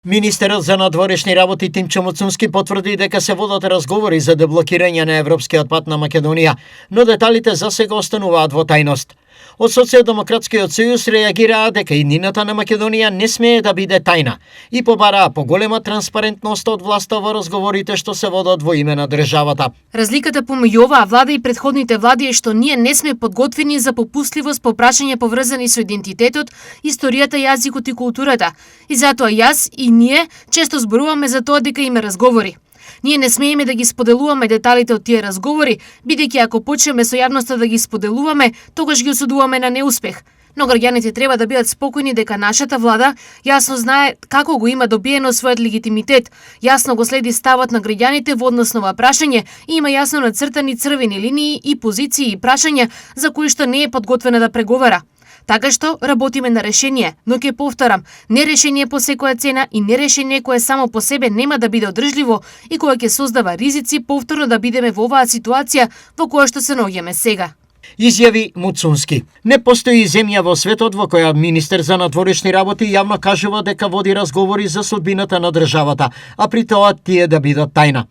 Министерот за надворешни работи Тимчо Мацунски потврди дека се водат разговори за деблокирање на европскиот пат на Македонија, но деталите засега остануваат во тајност. Од Социјалдемократскиот сојуз реагираа дека иднината на Македонија не смее да биде тајна и побараа поголема транспарентност од власта во разговорите што се водат во име на државата. Разликата помеѓу оваа влада и претходните влади е што ние не сме подготвени за попустливост по прашања поврзани со идентитетот, историјата, јазикот и културата. И затоа јас и ние често зборуваме за тоа дека има разговори. Ние не смееме да ги споделуваме деталите од тие разговори, бидејќи ако почнеме со јавноста да ги споделуваме, тогаш ги осудуваме на неуспех. Но граѓаните треба да бидат спокојни дека нашата влада јасно знае како го има добиено својот легитимитет, јасно го следи ставот на граѓаните во однос на ова прашање и има јасно нацртани црвени линии и позиции и прашања за кои што не е подготвена да преговара. Така што работиме на решение, но ќе повторам, не решение по секоја цена и не решение кое само по себе нема да биде одржливо и кое ќе создава ризици повторно да бидеме во оваа ситуација во која што се наоѓаме сега. Изјави Муцунски. Не постои земја во светот во која министер за надворешни работи јавно кажува дека води разговори за судбината на државата, а при тоа тие да бидат тајна.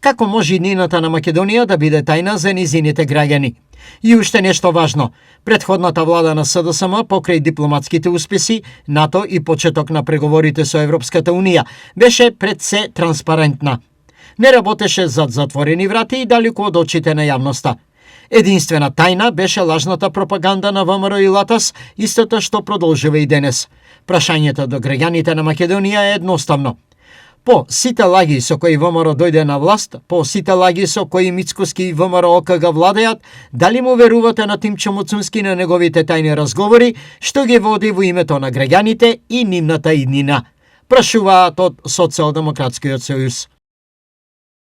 Како може иднината на Македонија да биде тајна за низините граѓани? И уште нешто важно. Претходната влада на СДСМ покрај дипломатските успеси, НАТО и почеток на преговорите со Европската Унија беше пред се транспарентна. Не работеше зад затворени врати и далеку од очите на јавноста. Единствена тајна беше лажната пропаганда на ВМРО и ЛАТАС, истото што продолжува и денес. Прашањето до граѓаните на Македонија е едноставно. По сите лаги со кои ВМРО дојде на власт, по сите лаги со кои Мицкоски и ВМРО ОК владеат, дали му верувате на Тимчо Мацунски на неговите тајни разговори, што ги води во името на граѓаните и нивната иднина? Прашуваат од Социјалдемократскиот сојуз.